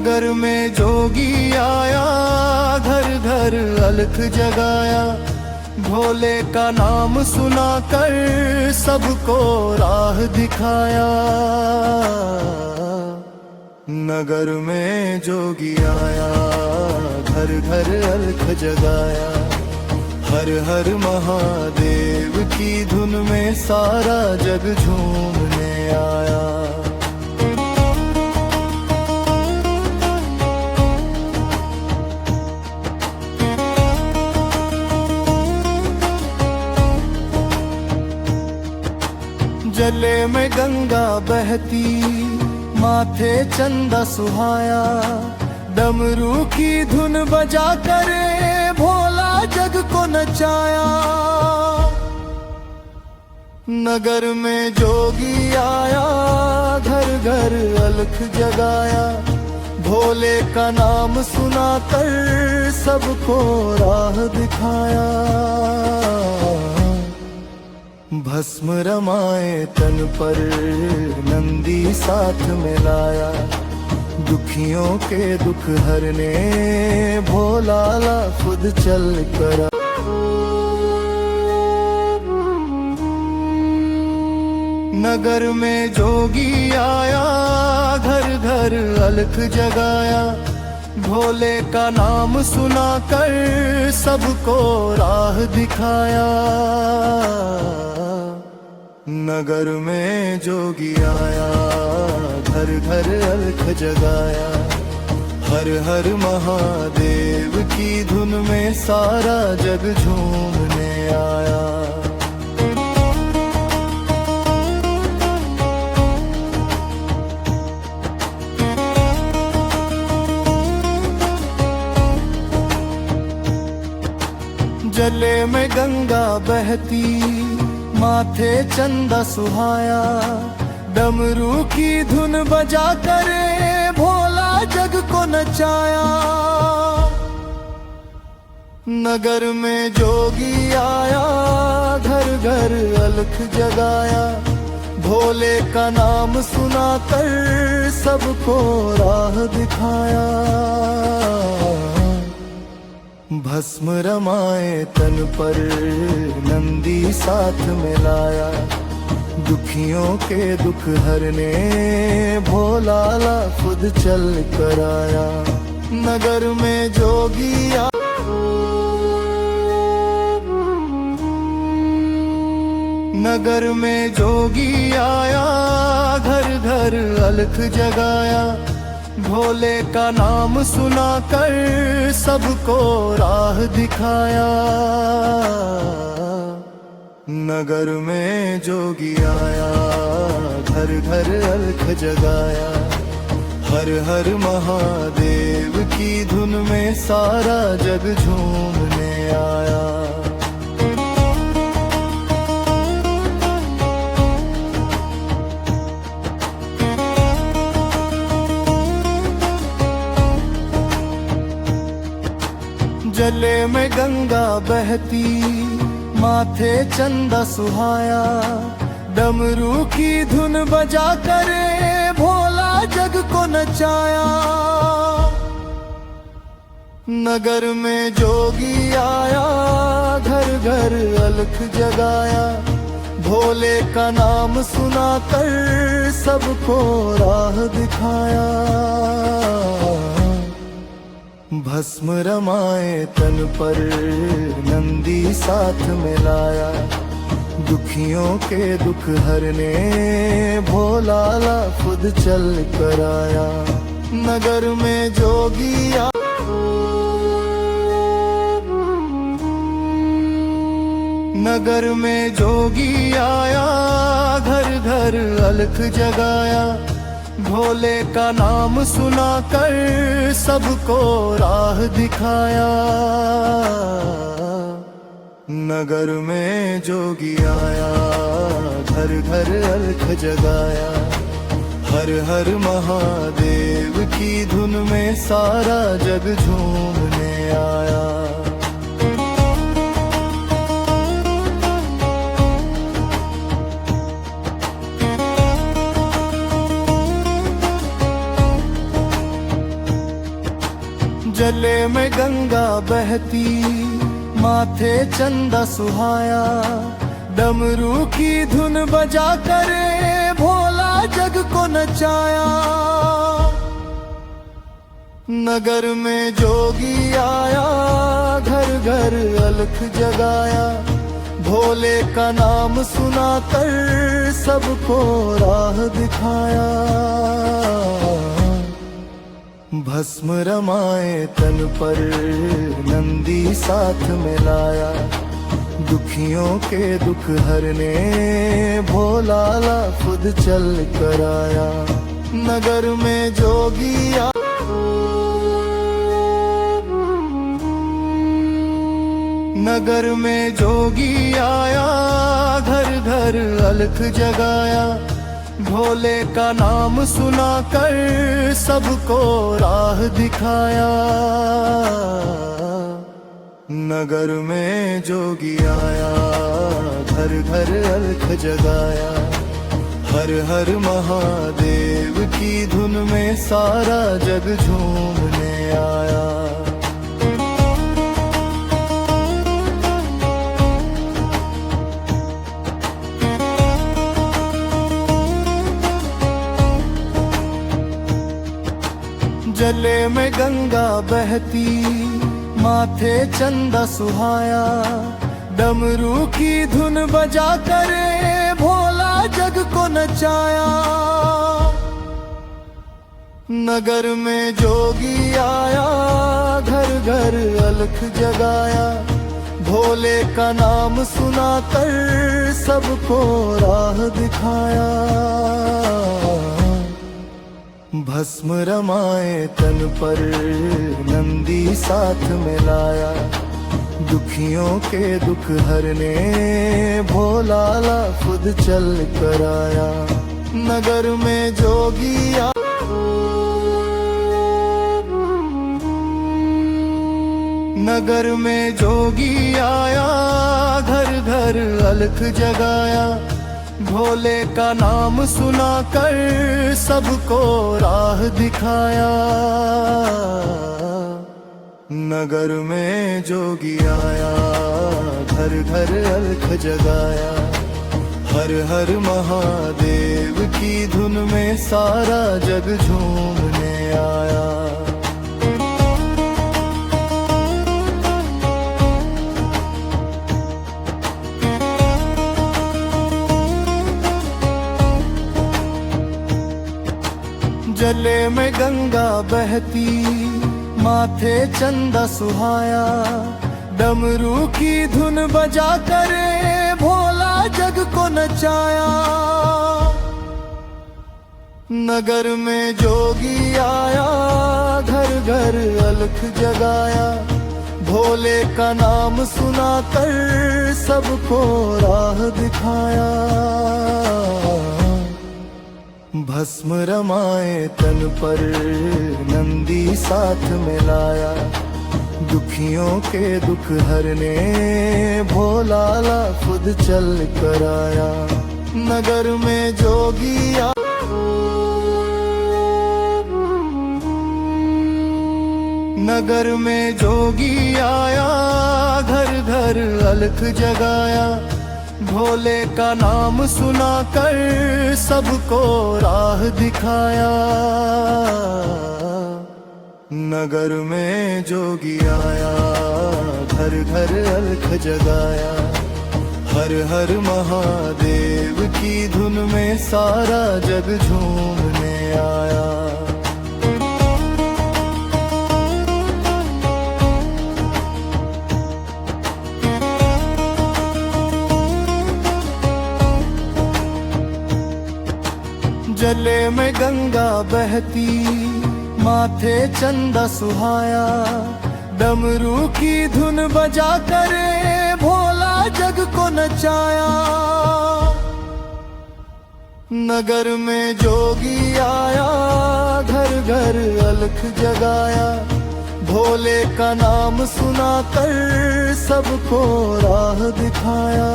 नगर में जोगी आया, घर घर अलख जगाया। भोले का नाम सुनाकर सबको राह दिखाया। नगर में जोगी आया, घर घर अलख जगाया। हर हर महादेव की धुन में सारा जग झूमने आया। जले में गंगा बहती, माथे चंदा सुहाया। डमरू की धुन बजा करे भोला जग को नचाया। नगर में जोगी आया, घर घर अलख जगाया। भोले का नाम सुनाकर सबको राह दिखाया। भस्म रमाए तन पर नंदी साथ में लाया। दुखियों के दुख हरने भोला ला खुद चल कर। नगर में जोगी आया, घर घर अलख जगाया। भोले का नाम सुनाकर सबको राह दिखाया। नगर में जोगी आया, घर घर अलख जगाया। हर हर महादेव की धुन में सारा जग झूमने आया। जले में गंगा बहती, माथे चंदा सुहाया। डमरू की धुन बजा करे भोला जग को नचाया। नगर में जोगी आया, घर घर अलख जगाया। भोले का नाम सुनाकर सबको राह दिखाया। भस्म रमाए तन पर नंदी साथ में लाया। दुखियों के दुख हरने भोला ला खुद चल कर आया। नगर में जोगी आया, नगर में जोगी आया। घर घर अलख जगाया। भोले का नाम सुनाकर सबको राह दिखाया। नगर में जोगी आया, घर घर अलख जगाया। हर हर महादेव की धुन में सारा जग झूमने आया। जले में गंगा बहती, माथे चंदा सुहाया। डमरू की धुन बजा करे भोला जग को नचाया। नगर में जोगी आया, घर घर अलख जगाया। भोले का नाम सुनाकर सबको राह दिखाया। भस्म रमाए तन पर नंदी साथ में लाया। दुखियों के दुख हरने भोला ला खुद चल कर आया। नगर में जोगी आया, नगर में जोगी आया। घर घर अलख जगाया। भोले का नाम सुनाकर सबको राह दिखाया। नगर में जोगी आया, घर घर अलख जगाया। हर हर महादेव की धुन में सारा जग झूमने आया। जले में गंगा बहती, माथे चंदा सुहाया, डमरू की धुन बजा करे भोला जग को नचाया। नगर में जोगी आया, घर घर अलख जगाया, भोले का नाम सुनाकर सबको राह दिखाया। भस्म रमाए तन पर नंदी साथ में लाया, दुखियों के दुख हरने भोला ला खुद चल कर आया। नगर में जोगी नगर में जोगी आया, घर घर अलख जगाया, भोले का नाम सुनाकर सबको राह दिखाया। नगर में जोगी आया, घर घर अलख जगाया, हर हर महादेव की धुन में सारा जग झूमने आया। जले में गंगा बहती, माथे चंदा सुहाया, डमरू की धुन बजा करे भोला जग को नचाया। नगर में जोगी आया, घर घर अलख जगाया, भोले का नाम सुनाकर सबको राह दिखाया। भस्म रमाए तन पर नंदी साथ में लाया, दुखियों के दुख हरने भोला ला खुद चल कर आया। नगर में जोगी नगर में जोगी आया, घर घर अलख जगाया, भोले का नाम सुनाकर सबको राह दिखाया। नगर में जोगी आया, घर घर अलख जगाया, हर हर महादेव की धुन में सारा जग झूमने आया। जले में गंगा बहती, माथे चंदा सुहाया, डमरू की धुन बजा करे भोला जग को नचाया। नगर में जोगी आया, घर घर अलख जगाया, भोले का नाम सुनाकर सबको राह दिखाया। भस्म रमाए तन पर नंदी साथ में लाया, दुखियों के दुख हरने भोला ला खुद चल कर आया। नगर में जोगी नगर में जोगी आया, घर घर अलख जगाया, भोले का नाम सुनाकर सबको राह दिखाया। नगर में जोगी आया, घर घर अलख जगाया, हर हर महादेव की धुन में सारा जग झूमने आया। जले में गंगा बहती, माथे चंदा सुहाया, डमरू की धुन बजा करे भोला जग को नचाया। नगर में जोगी आया, घर घर अलख जगाया, भोले का नाम सुनाकर सबको राह दिखाया।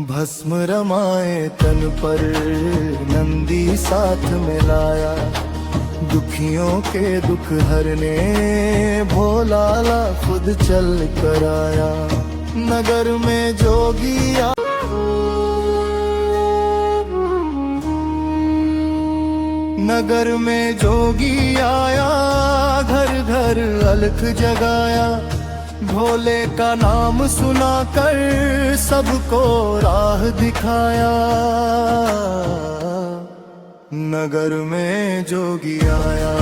भस्म रमाए तन पर नंदी साथ में लाया, दुखियों के दुख हरने भोला ला खुद चल कर आया। नगर में जोगी आया, नगर में जोगी आया, घर घर अलख जगाया। भोले का नाम सुना कर सबको राह दिखाया। नगर में जोगी आया,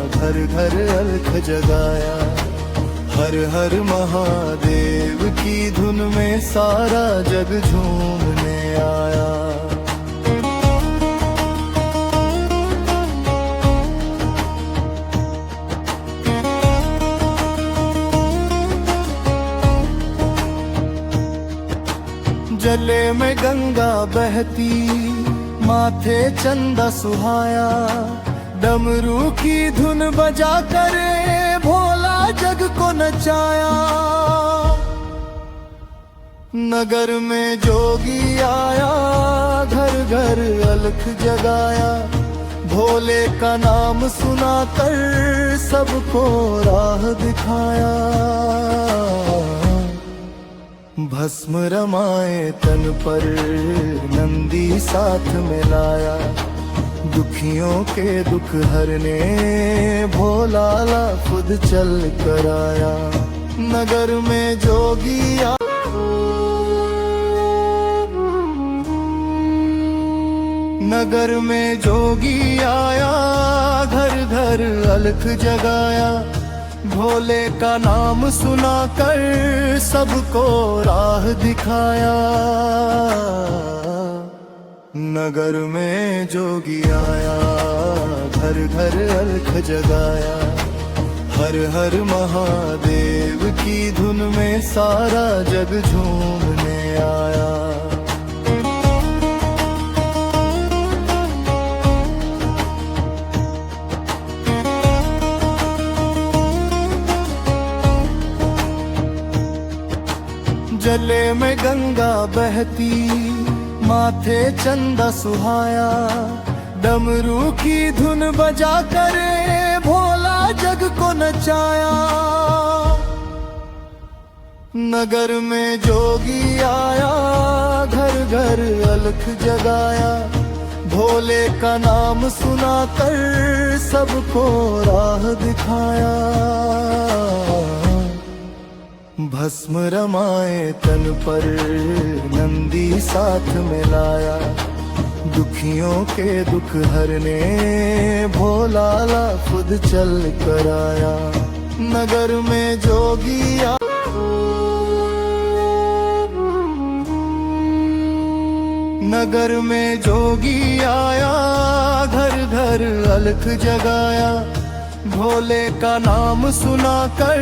घर घर अलख जगाया। हर हर महादेव की धुन में सारा जग झूमने आया। जले में गंगा बहती, माथे चंदा सुहाया। डमरू की धुन बजा करे भोला जग को नचाया। नगर में जोगी आया, घर घर अलख जगाया। भोले का नाम सुना कर सबको राह दिखाया। भस्म रमाए तन पर नंदी साथ में लाया। दुखियों के दुख हरने भोला ला खुद चल कर आया। नगर में जोगी आया, नगर में जोगी आया, घर घर अलख जगाया। भोले का नाम सुना कर सबको राह दिखाया। नगर में जोगी आया, घर घर अलख जगाया। हर हर महादेव की धुन में सारा जग झूमने आया। जले में गंगा बहती, माथे चंदा सुहाया। डमरू की धुन बजा करे भोला जग को नचाया। नगर में जोगी आया, घर घर अलख जगाया। भोले का नाम सुना कर सबको राह दिखाया। भस्म रमाए तन पर नंदी साथ में लाया। दुखियों के दुख हरने भोला ला खुद चल कर आया। नगर में जोगी आया, नगर में जोगी आया, घर घर अलख जगाया। भोले का नाम सुना कर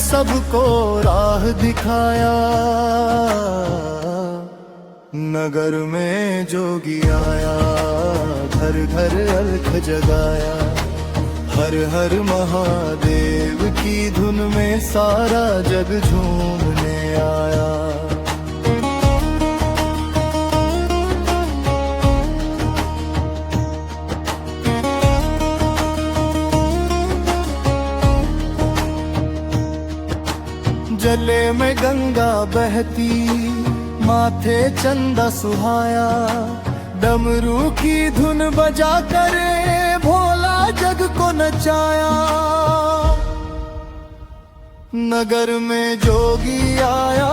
सबको राह दिखाया। नगर में जोगी आया, घर घर अलख जगाया। हर हर महादेव की धुन में सारा जग झूमने आया। जले में गंगा बहती, माथे चंदा सुहाया। डमरू की धुन बजा करे भोला जग को नचाया। नगर में जोगी आया,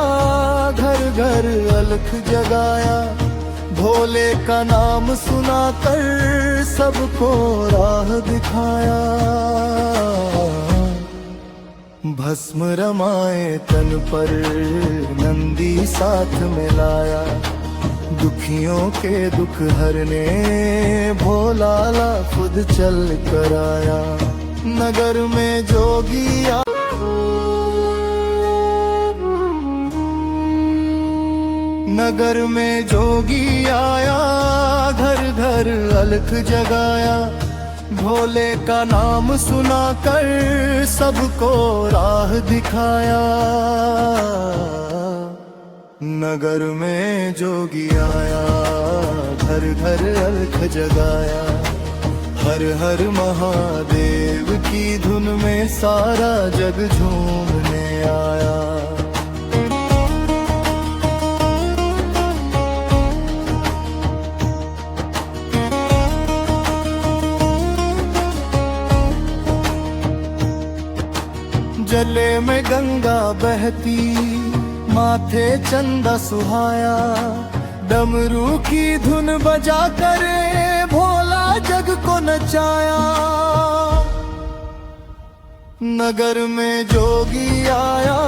घर घर अलख जगाया। भोले का नाम सुना कर सबको राह दिखाया। भस्म रमाए तन पर नंदी साथ में लाया। दुखियों के दुख हरने भोला ला खुद चल कर आया। नगर में जोगी आया, नगर में जोगी आया, घर घर अलख जगाया। भोले का नाम सुना कर सबको राह दिखाया। नगर में जोगी आया, घर घर अलख जगाया। हर हर महादेव की धुन में सारा जग झूमने आया। जले में गंगा बहती, माथे चंदा सुहाया, डमरू की धुन बजा करे भोला जग को नचाया। नगर में जोगी आया,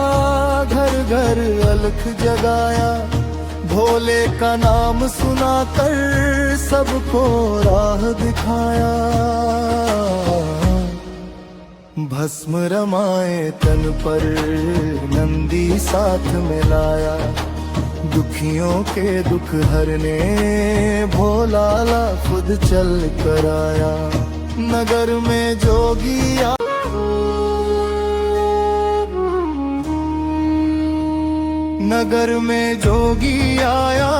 घर घर अलख जगाया, भोले का नाम सुनाकर सबको राह दिखाया। भस्म रमाए तन पर नंदी साथ में लाया, दुखियों के दुख हरने भोला ला खुद चल कर आया। नगर में जोगी आया, नगर में जोगी आया,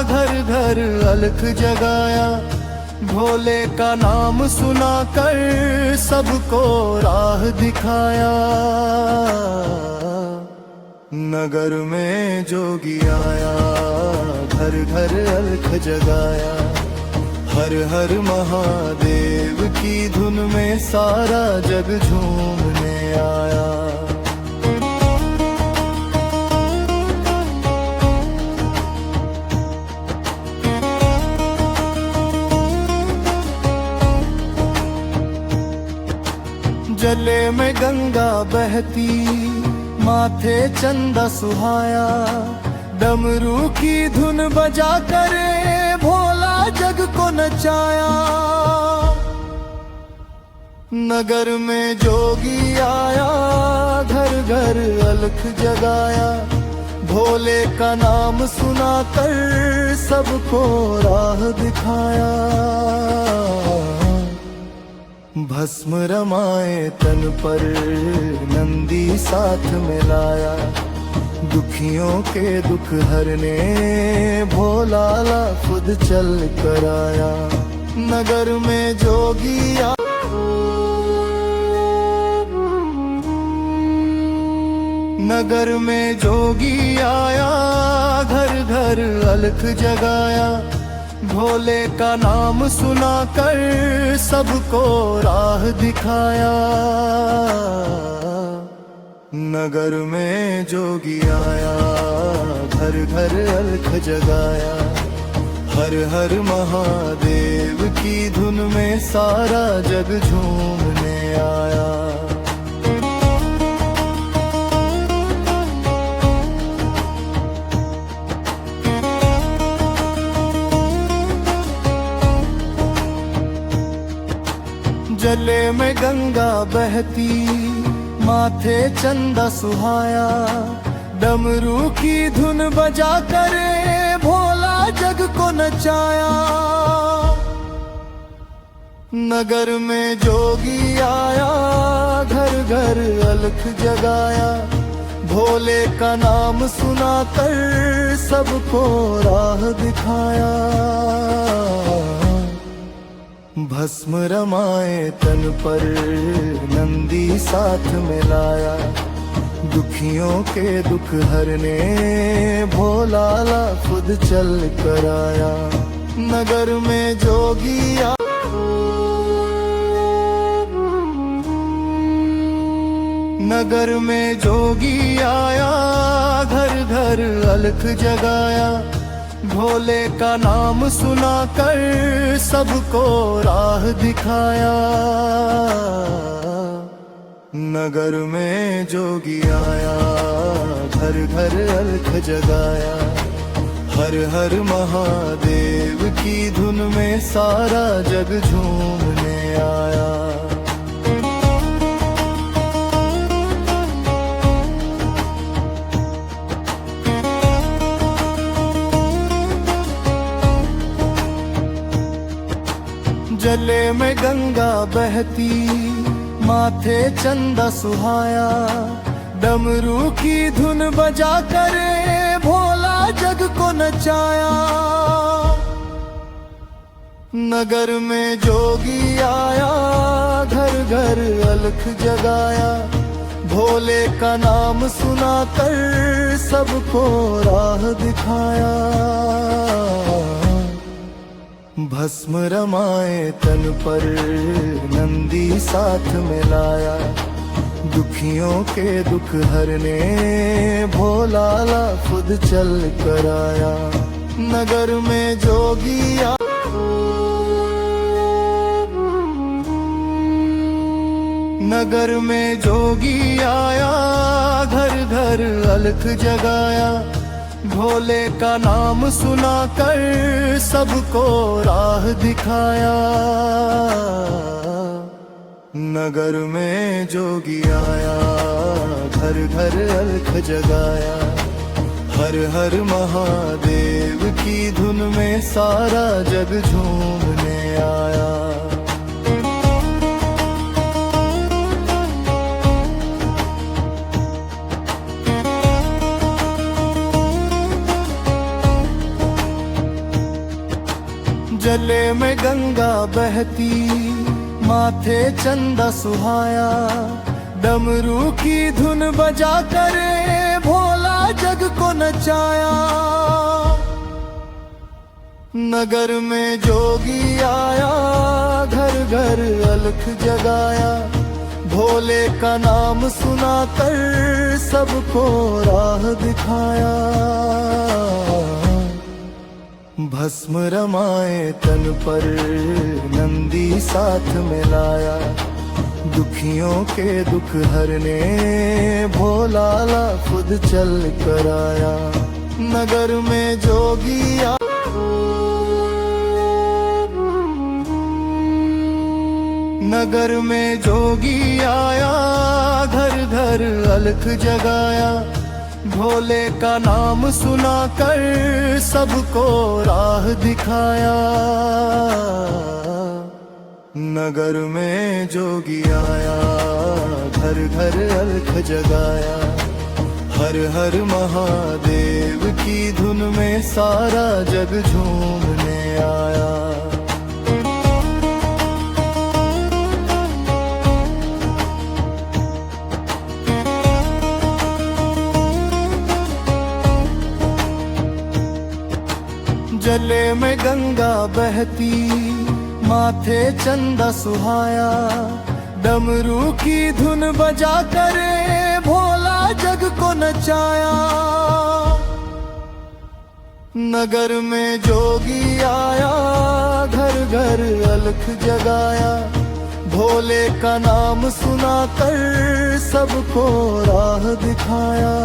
घर घर अलख जगाया, भोले का नाम सुनाकर सबको राह दिखाया। नगर में जोगी आया, घर घर अलख जगाया, हर हर महादेव की धुन में सारा जग झूमने आया। जले में गंगा बहती, माथे चंदा सुहाया, डमरू की धुन बजा करे भोला जग को नचाया। नगर में जोगी आया, घर घर अलख जगाया, भोले का नाम सुनाकर सबको राह दिखाया। भस्म रमाए तन पर नंदी साथ में लाया, दुखियों के दुख हरने भोला ला खुद चल कर आया। नगर में जोगी आया, नगर में जोगी आया, घर घर अलख जगाया, भोले का नाम सुनाकर सबको राह दिखाया। नगर में जोगी आया, घर घर अलख जगाया, हर हर महादेव की धुन में सारा जग झूमने आया। जले में गंगा बहती, माथे चंदा सुहाया, डमरू की धुन बजा करे भोला जग को नचाया। नगर में जोगी आया, घर घर अलख जगाया, भोले का नाम सुनाकर सबको राह दिखाया। भस्म रमाए तन पर नंदी साथ में लाया, दुखियों के दुख हरने भोला ला खुद चल कर आया। नगर में जोगी आया, नगर में जोगी आया, घर घर अलख जगाया, भोले का नाम सुनाकर सबको राह दिखाया। नगर में जोगी आया, घर घर अलख जगाया, हर हर महादेव की धुन में सारा जग झूमने आया। जले में गंगा बहती, माथे चंदा सुहाया, डमरू की धुन बजा करे भोला जग को नचाया। नगर में जोगी आया, घर घर अलख जगाया, भोले का नाम सुनाकर सबको राह दिखाया। भस्म रमाए तन पर नंदी साथ में लाया, दुखियों के दुख हरने भोला ला खुद चल कर आया। नगर में जोगी आया, नगर में जोगी आया, घर घर अलख जगाया, भोले का नाम सुनाकर सबको राह दिखाया। नगर में जोगी आया, घर घर अलख जगाया, हर हर महादेव की धुन में सारा जग झूमने आया। जले में गंगा बहती, माथे चंदा सुहाया, डमरू की धुन बजा करे भोला जग को नचाया। नगर में जोगी आया, घर घर अलख जगाया, भोले का नाम सुनाकर सबको राह दिखाया। भस्म रमाए तन पर नंदी साथ में लाया, दुखियों के दुख हरने भोला ला खुद चल कर आया। नगर में जोगी आया, नगर में जोगी आया, घर घर अलख जगाया, भोले का नाम सुनाकर सबको राह दिखाया। नगर में जोगी आया, घर घर अलख जगाया, हर हर महादेव की धुन में सारा जग झूमने आया। जले में गंगा बहती, माथे चंदा सुहाया, डमरू की धुन बजा करे भोला जग को नचाया। नगर में जोगी आया, घर घर अलख जगाया, भोले का नाम सुनाकर सबको राह दिखाया।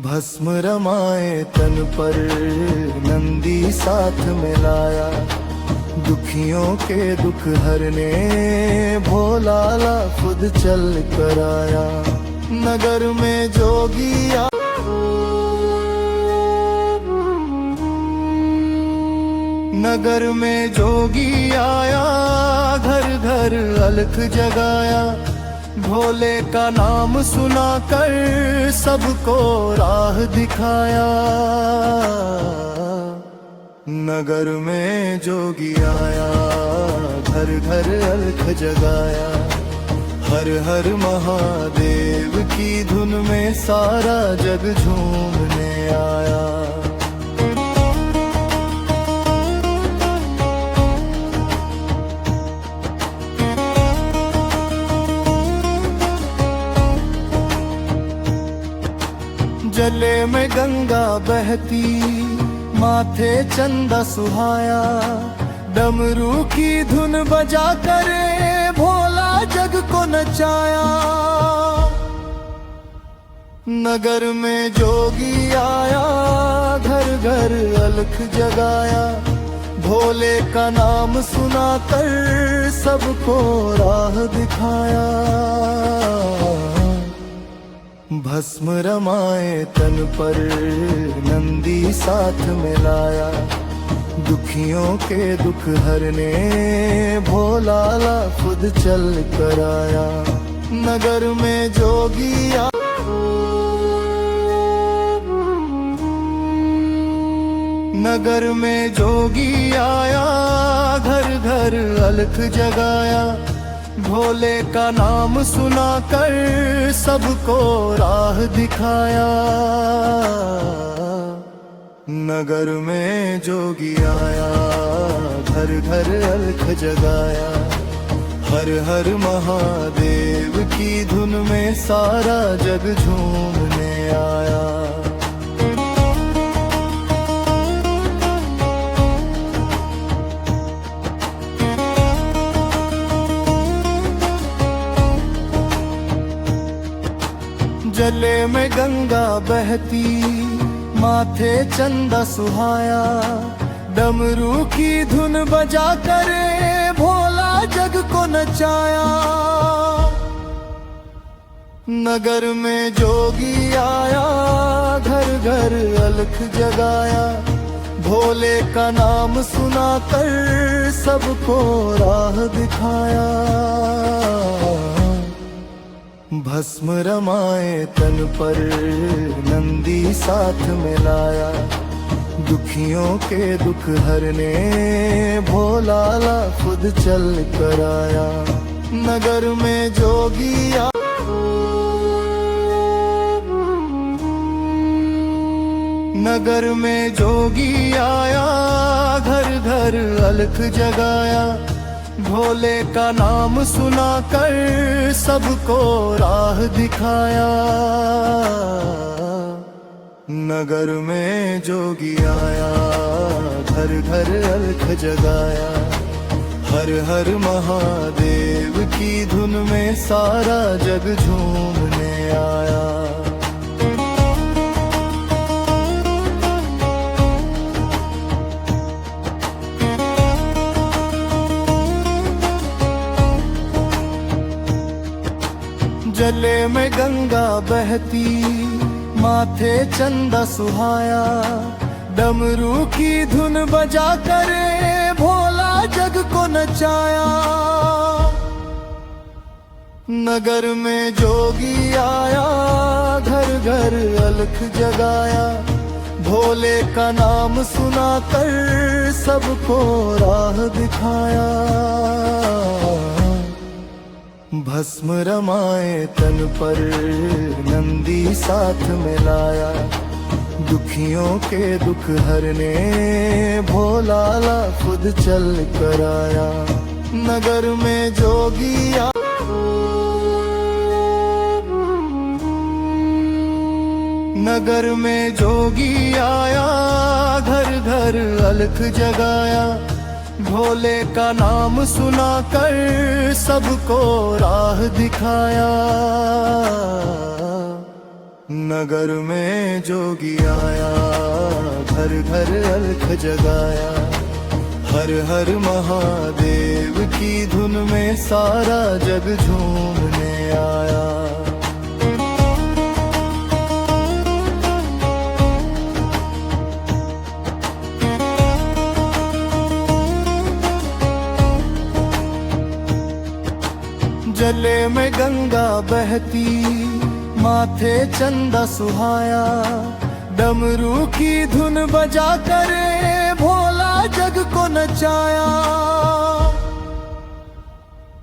भस्म रमाए तन पर नंदी साथ में लाया, दुखियों के दुख हरने भोला ला खुद चल कर आया। नगर में जोगी आया, नगर में जोगी आया, घर घर अलख जगाया, भोले का नाम सुनाकर सबको राह दिखाया। नगर में जोगी आया, घर घर अलख जगाया, हर हर महादेव की धुन में सारा जग झूमने आया। जले में गंगा बहती, माथे चंदा सुहाया, डमरू की धुन बजा करे भोला जग को नचाया। नगर में जोगी आया, घर घर अलख जगाया, भोले का नाम सुनाकर सबको राह दिखाया। भस्म रमाए तन पर नंदी साथ में लाया, दुखियों के दुख हरने भोला ला खुद चल कर आया। नगर में जोगी आया, नगर में जोगी आया, घर घर अलख जगाया। भोले का नाम सुनाकर सबको राह दिखाया। नगर में जोगी आया, घर घर अलख जगाया। हर हर महादेव की धुन में सारा जग झूमने आया। जले में गंगा बहती, माथे चंदा सुहाया। डमरू की धुन बजा करे भोला जग को नचाया। नगर में जोगी आया, घर घर अलख जगाया। भोले का नाम सुनाकर सबको राह दिखाया। भस्म रमाए तन पर नंदी साथ में लाया। दुखियों के दुख हरने भोला ला खुद चल कर आया। नगर में जोगी आया, नगर में जोगी आया। घर घर अलख जगाया। भोले का नाम सुनाकर सबको राह दिखाया। नगर में जोगी आया, घर घर अलख जगाया। हर हर महादेव की धुन में सारा जग झूमने आया। जले में गंगा बहती, माथे चंदा सुहाया। डमरू की धुन बजा करे भोला जग को नचाया। नगर में जोगी आया, घर घर अलख जगाया। भोले का नाम सुनाकर सबको राह दिखाया। भस्म रमाए तन पर नंदी साथ में लाया। दुखियों के दुख हरने भोला ला खुद चल कर आया। नगर में जोगी आया, नगर में जोगी आया। घर घर अलख जगाया। भोले का नाम सुनाकर सबको राह दिखाया। नगर में जोगी आया, घर घर अलख जगाया। हर हर महादेव की धुन में सारा जग झूमने आया। जले में गंगा बहती, माथे चंदा सुहाया। डमरू की धुन बजा करे भोला जग को नचाया।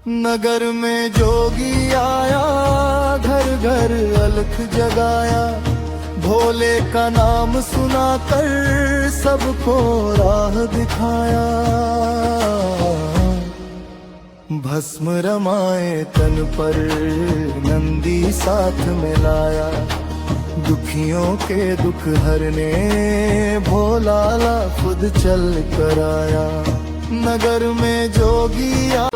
नगर में जोगी आया, घर घर अलख जगाया। भोले का नाम सुनाकर सबको राह दिखाया। भस्म रमाए तन पर नंदी साथ में लाया। दुखियों के दुख हरने भोला ला खुद चल कर आया। नगर में जोगी आया,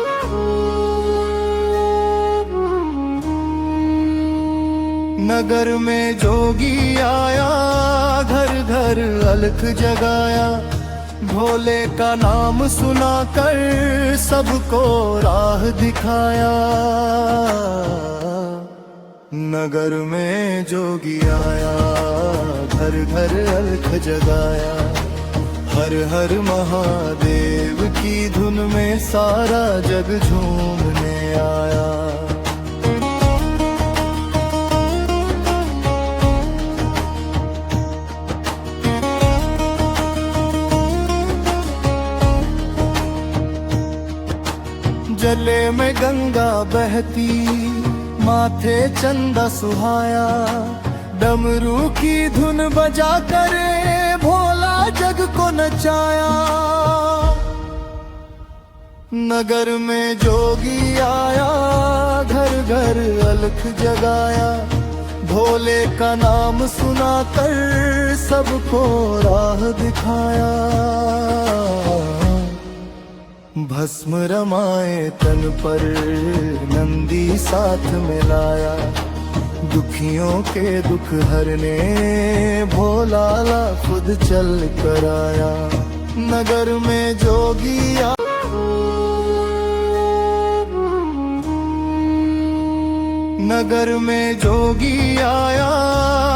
नगर में जोगी आया। घर घर अलख जगाया। भोले का नाम सुनाकर सबको राह दिखाया। नगर में जोगी आया, घर घर अलख जगाया। हर हर महादेव की धुन में सारा जग झूमने आया। गंगा बहती, माथे चंदा सुहाया, डमरू की धुन बजा करे भोला जग को नचाया। नगर में जोगी आया, घर घर अलख जगाया, भोले का नाम सुनाकर सबको राह दिखाया। भस्म रमाए तन पर नंदी साथ में लाया, दुखियों के दुख हरने भोला ला खुद चल कर आया। नगर में जोगी आया, नगर में जोगी आया,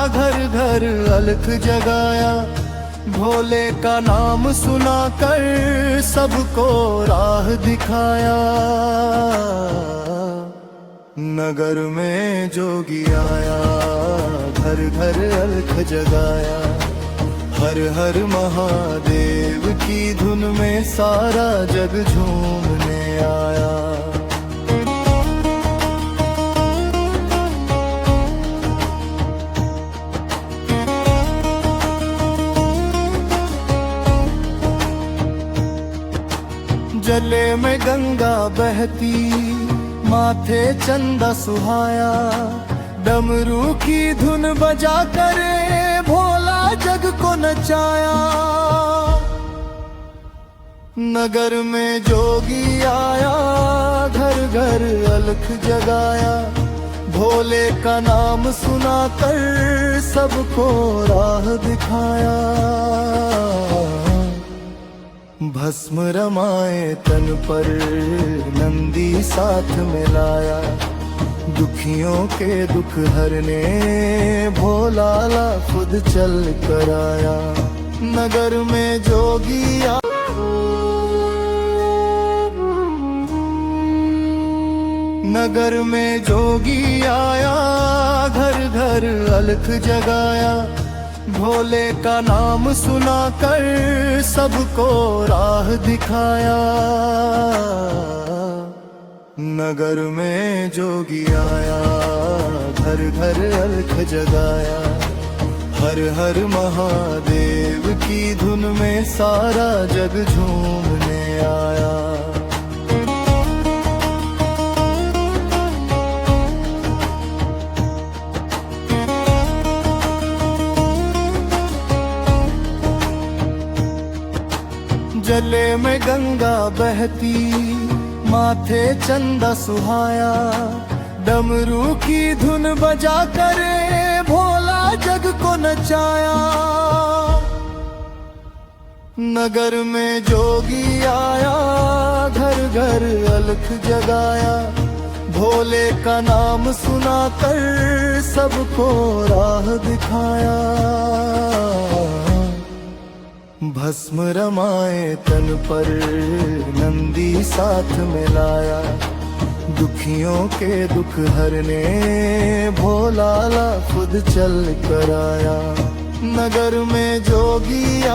घर घर अलख जगाया, भोले का नाम सुनाकर सबको राह दिखाया। नगर में जोगी आया, घर घर अलख जगाया, हर हर महादेव की धुन में सारा जग झूमने आया। जले में गंगा बहती, माथे चंदा सुहाया, डमरू की धुन बजा करे भोला जग को नचाया। नगर में जोगी आया, घर घर अलख जगाया, भोले का नाम सुनाकर सबको राह दिखाया। भस्म रमाए तन पर नंदी साथ में लाया, दुखियों के दुख हरने भोला ला खुद चल कर आया। नगर में जोगी आया, नगर में जोगी आया, घर घर अलख जगाया, भोले का नाम सुनाकर सबको राह दिखाया। नगर में जोगी आया, घर घर अलख जगाया, हर हर महादेव की धुन में सारा जग झूमने आया। जले में गंगा बहती, माथे चंदा सुहाया, डमरू की धुन बजा करे भोला जग को नचाया। नगर में जोगी आया, घर घर अलख जगाया, भोले का नाम सुनाकर सबको राह दिखाया। भस्म रमाए तन पर नंदी साथ में लाया, दुखियों के दुख हरने भोला ला खुद चल कर आया। नगर में जोगी